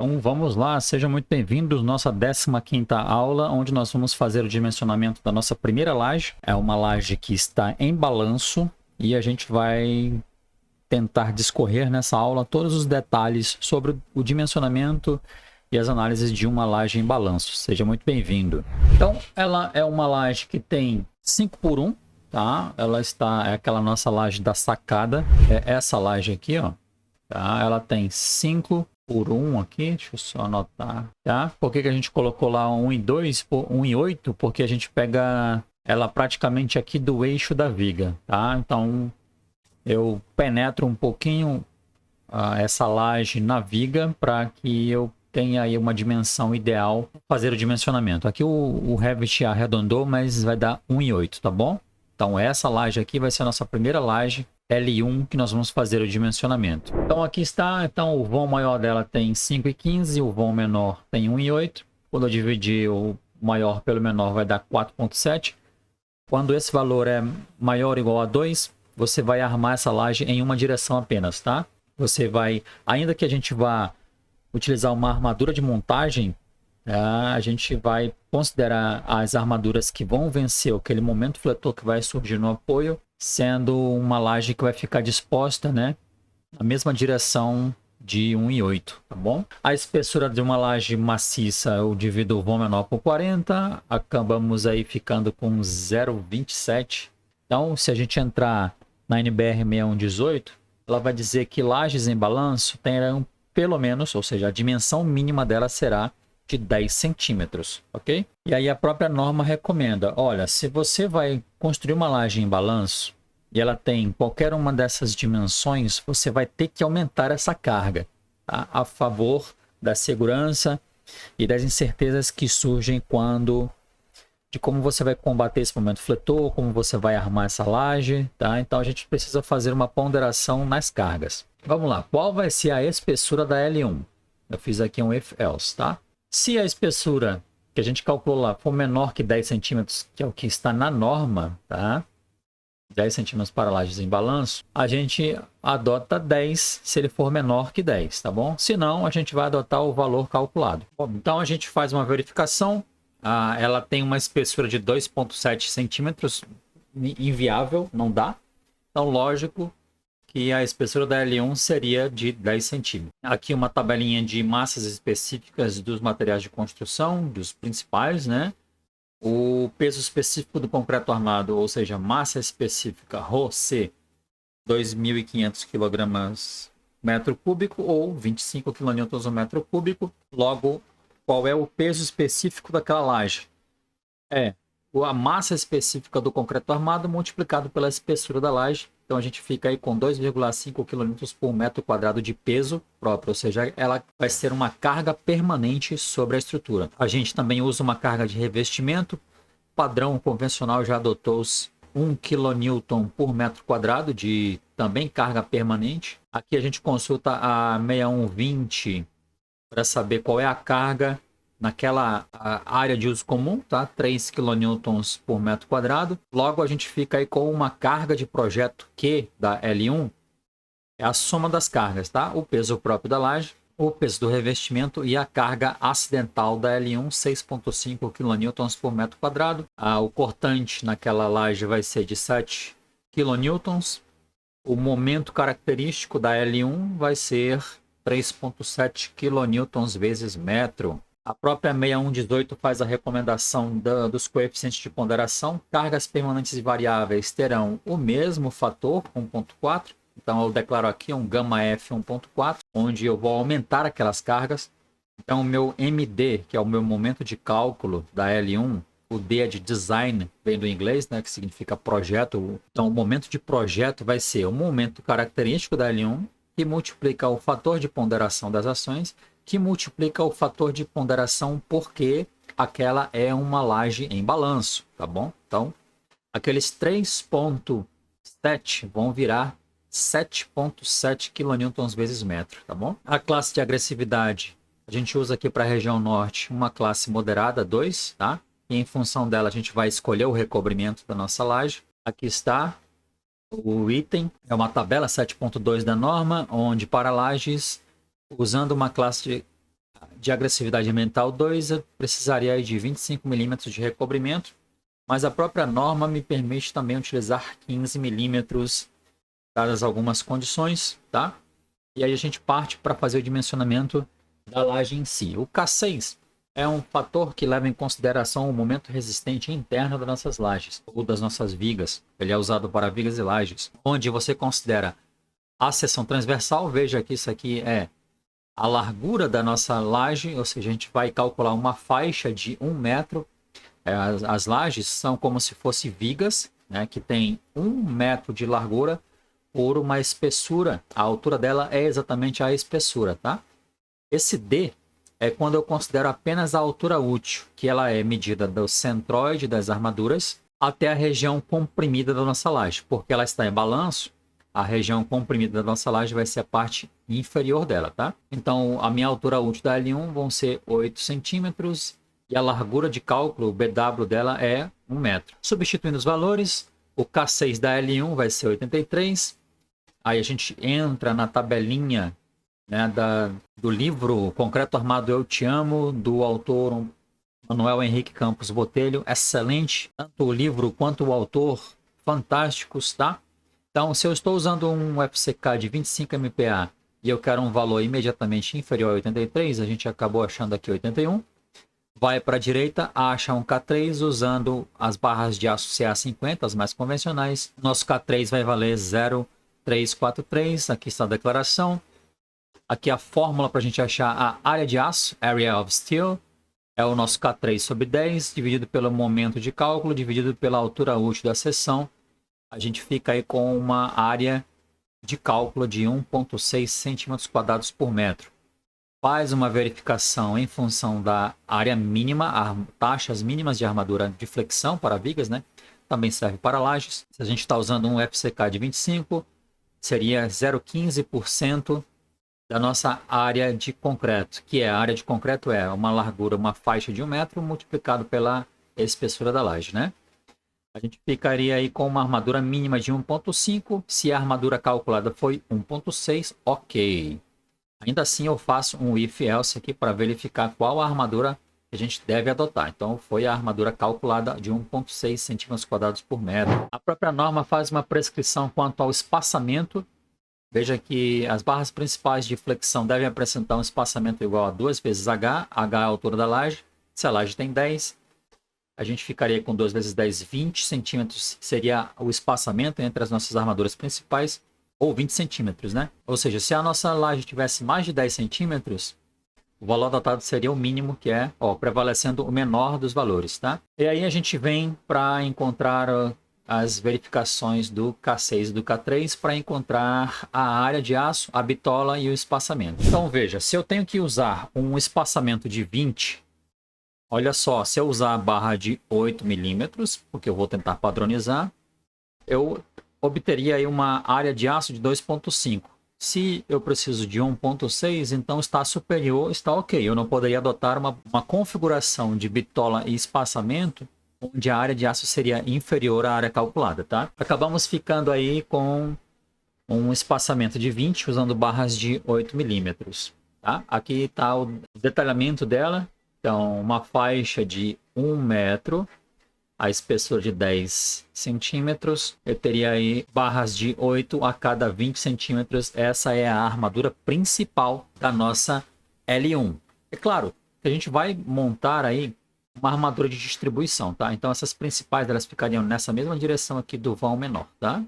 Então vamos lá, sejam muito bem-vindos à nossa 15ª aula, onde nós vamos fazer o dimensionamento da nossa primeira laje. É uma laje que está em balanço e a gente vai tentar discorrer nessa aula todos os detalhes sobre o dimensionamento e as análises de uma laje em balanço. Seja muito bem-vindo. Então ela é uma laje que tem 5x1, tá? É aquela nossa laje da sacada, é essa laje aqui, ó. Tá? Ela tem 5x1 aqui, deixa eu só anotar, tá? Por que a gente colocou lá 1 e 2, 1 e 8? Porque a gente pega ela praticamente aqui do eixo da viga, tá? Então eu penetro um pouquinho essa laje na viga para que eu tenha aí uma dimensão ideal para fazer o dimensionamento. Aqui o Revit arredondou, mas vai dar 1 e 8, tá bom? Então essa laje aqui vai ser a nossa primeira laje L1 que nós vamos fazer o dimensionamento. Então aqui está, então o vão maior dela tem 5 e 15, o vão menor tem 1 e 8. Quando eu dividir o maior pelo menor vai dar 4,7. Quando esse valor é maior ou igual a 2, você vai armar essa laje em uma direção apenas, tá? Você vai, ainda que a gente vá utilizar uma armadura de montagem, a gente vai considerar as armaduras que vão vencer aquele momento fletor que vai surgir no apoio, sendo uma laje que vai ficar disposta, né, na mesma direção de 1 e 8, tá bom? A espessura de uma laje maciça eu divido o vão menor por 40, acabamos aí ficando com 0,27. Então, se a gente entrar na NBR 6118, ela vai dizer que lajes em balanço terão pelo menos, ou seja, a dimensão mínima dela será de 10 centímetros, ok? E aí a própria norma recomenda, olha, se você vai construir uma laje em balanço e ela tem qualquer uma dessas dimensões, você vai ter que aumentar essa carga, tá? A favor da segurança e das incertezas que surgem de como você vai combater esse momento fletor, como você vai armar essa laje, tá? Então a gente precisa fazer uma ponderação nas cargas. Vamos lá, qual vai ser a espessura da L1? Eu fiz aqui um if else, tá? Se a espessura que a gente calculou lá for menor que 10 centímetros, que é o que está na norma, tá? 10 centímetros para lajes em balanço, a gente adota 10 se ele for menor que 10, tá bom? Se não, a gente vai adotar o valor calculado. Bom, então a gente faz uma verificação. Ela tem uma espessura de 2,7 centímetros, inviável, não dá. Então, lógico que a espessura da L1 seria de 10 centímetros. Aqui uma tabelinha de massas específicas dos materiais de construção, dos principais, né? O peso específico do concreto armado, ou seja, massa específica, ρC, 2.500 kg metro cúbico ou 25 kN metro cúbico. Logo, qual é o peso específico daquela laje? É a massa específica do concreto armado multiplicado pela espessura da laje. Então a gente fica aí com 2,5 kN por metro quadrado de peso próprio, ou seja, ela vai ser uma carga permanente sobre a estrutura. A gente também usa uma carga de revestimento. Padrão convencional já adotou-se 1 kN por metro quadrado de também carga permanente. Aqui a gente consulta a 6120 para saber qual é a carga naquela área de uso comum, tá? 3 kN por metro quadrado. Logo, a gente fica aí com uma carga de projeto Q da L1, é a soma das cargas, tá? O peso próprio da laje, o peso do revestimento e a carga acidental da L1, 6,5 kN por metro quadrado. O cortante naquela laje vai ser de 7 kN. O momento característico da L1 vai ser 3,7 kN vezes metro. A própria 6118 faz a recomendação dos coeficientes de ponderação. Cargas permanentes e variáveis terão o mesmo fator, 1,4. Então eu declaro aqui um gama F 1,4, onde eu vou aumentar aquelas cargas. Então o meu MD, que é o meu momento de cálculo da L1, o D é de design, vem do inglês, né, que significa projeto. Então o momento de projeto vai ser o momento característico da L1, que multiplica o fator de ponderação das ações, que multiplica o fator de ponderação porque aquela é uma laje em balanço, tá bom? Então, aqueles 3,7 vão virar 7,7 kN vezes metro, tá bom? A classe de agressividade, a gente usa aqui para a região norte uma classe moderada, 2, tá? E em função dela a gente vai escolher o recobrimento da nossa laje. Aqui está o item, é uma tabela 7.2 da norma, onde para lajes, usando uma classe de agressividade ambiental 2, eu precisaria de 25 milímetros de recobrimento, mas a própria norma me permite também utilizar 15 milímetros, dadas algumas condições, tá? E aí a gente parte para fazer o dimensionamento da laje em si. O K6 é um fator que leva em consideração o momento resistente interno das nossas lajes, ou das nossas vigas. Ele é usado para vigas e lajes, onde você considera a seção transversal. Veja que isso aqui é a largura da nossa laje, ou seja, a gente vai calcular uma faixa de 1 metro. As lajes são como se fossem vigas, né, que tem 1 metro de largura por uma espessura. A altura dela é exatamente a espessura, tá? Esse D é quando eu considero apenas a altura útil, que ela é medida do centroide das armaduras até a região comprimida da nossa laje. Porque ela está em balanço, a região comprimida da nossa laje vai ser a parte inferior dela, tá? Então, a minha altura útil da L1 vão ser 8 centímetros e a largura de cálculo, o BW dela, é 1 metro. Substituindo os valores, o K6 da L1 vai ser 83. Aí a gente entra na tabelinha, né, do livro Concreto Armado Eu Te Amo, do autor Manuel Henrique Campos Botelho. Excelente, tanto o livro quanto o autor, fantásticos, tá? Então, se eu estou usando um FCK de 25 MPa e eu quero um valor imediatamente inferior a 83, a gente acabou achando aqui 81. Vai para a direita, acha um K3 usando as barras de aço CA50, as mais convencionais. Nosso K3 vai valer 0,343, aqui está a declaração. Aqui a fórmula para a gente achar a área de aço, Area of Steel, é o nosso K3 sobre 10, dividido pelo momento de cálculo, dividido pela altura útil da seção. A gente fica aí com uma área de cálculo de 1,6 centímetros quadrados por metro. Faz uma verificação em função da área mínima, taxas mínimas de armadura de flexão para vigas, né? Também serve para lajes. Se a gente está usando um FCK de 25, seria 0,15% da nossa área de concreto, que é a área de concreto é uma largura, uma faixa de 1 metro multiplicado pela espessura da laje, né? A gente ficaria aí com uma armadura mínima de 1,5. Se a armadura calculada foi 1,6, ok. Ainda assim eu faço um if else aqui para verificar qual a armadura que a gente deve adotar. Então foi a armadura calculada de 1,6 centímetros quadrados por metro. A própria norma faz uma prescrição quanto ao espaçamento. Veja que as barras principais de flexão devem apresentar um espaçamento igual a 2 vezes H. H é a altura da laje. Se a laje tem 10, a gente ficaria com 2 vezes 10, 20 centímetros. Seria o espaçamento entre as nossas armaduras principais, ou 20 centímetros, né? Ou seja, se a nossa laje tivesse mais de 10 centímetros, o valor adotado seria o mínimo, que é, prevalecendo o menor dos valores, tá? E aí a gente vem para encontrar as verificações do K6 e do K3 para encontrar a área de aço, a bitola e o espaçamento. Então veja, se eu tenho que usar um espaçamento de 20, olha só, se eu usar a barra de 8 milímetros, porque eu vou tentar padronizar, eu obteria aí uma área de aço de 2,5. Se eu preciso de 1,6, então está superior, está ok. Eu não poderia adotar uma configuração de bitola e espaçamento onde a área de aço seria inferior à área calculada, tá? Acabamos ficando aí com um espaçamento de 20 usando barras de 8 milímetros, tá? Aqui está o detalhamento dela. Então, uma faixa de 1 metro, a espessura de 10 centímetros. Eu teria aí barras de 8 a cada 20 centímetros. Essa é a armadura principal da nossa L1. É claro que a gente vai montar aí uma armadura de distribuição, tá? Então essas principais elas ficariam nessa mesma direção aqui do vão menor, tá?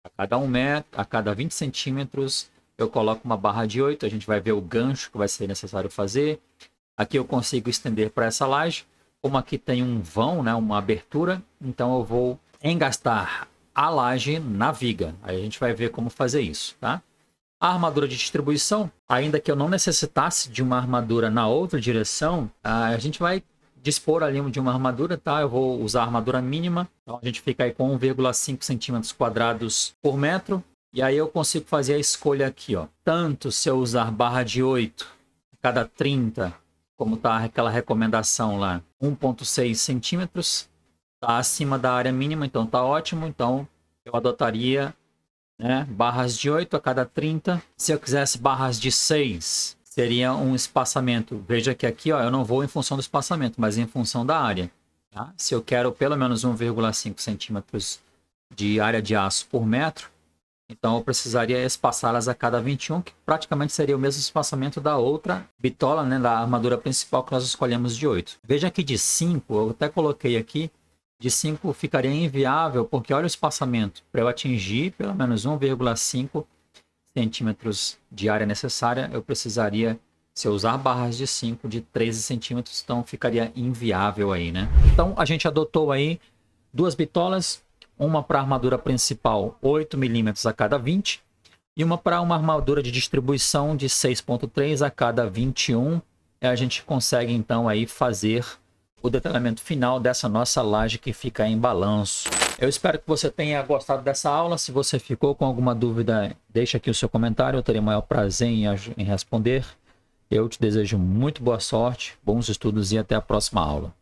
A cada 1 metro, a cada 20 centímetros eu coloco uma barra de 8. A gente vai ver o gancho que vai ser necessário fazer. Aqui eu consigo estender para essa laje. Como aqui tem um vão, né, uma abertura, então eu vou engastar a laje na viga. Aí a gente vai ver como fazer isso, tá? A armadura de distribuição, ainda que eu não necessitasse de uma armadura na outra direção, a gente vai dispor ali de uma armadura, tá? Eu vou usar a armadura mínima, então a gente fica aí com 1,5 centímetros quadrados por metro. E aí eu consigo fazer a escolha aqui, ó. Tanto se eu usar barra de 8 a cada 30, como está aquela recomendação lá, 1,6 centímetros, está acima da área mínima, então está ótimo. Então eu adotaria, né, barras de 8 a cada 30. Se eu quisesse barras de 6 seria um espaçamento. Veja que aqui, ó, eu não vou em função do espaçamento, mas em função da área. Tá? Se eu quero pelo menos 1,5 centímetros de área de aço por metro, então eu precisaria espaçá-las a cada 21, que praticamente seria o mesmo espaçamento da outra bitola, né, da armadura principal que nós escolhemos de 8. Veja que de 5, eu até coloquei aqui, de 5 ficaria inviável, porque olha o espaçamento. Para eu atingir pelo menos 1,5 centímetros de área necessária, eu precisaria, se eu usar barras de 5, de 13 centímetros, então ficaria inviável aí, né? Então a gente adotou aí 2 bitolas, uma para a armadura principal 8 milímetros a cada 20 e uma para uma armadura de distribuição de 6,3 a cada 21. A gente consegue então aí fazer o detalhamento final dessa nossa laje que fica em balanço. Eu espero que você tenha gostado dessa aula. Se você ficou com alguma dúvida, deixa aqui o seu comentário, eu terei o maior prazer em responder. Eu te desejo muito boa sorte, bons estudos e até a próxima aula.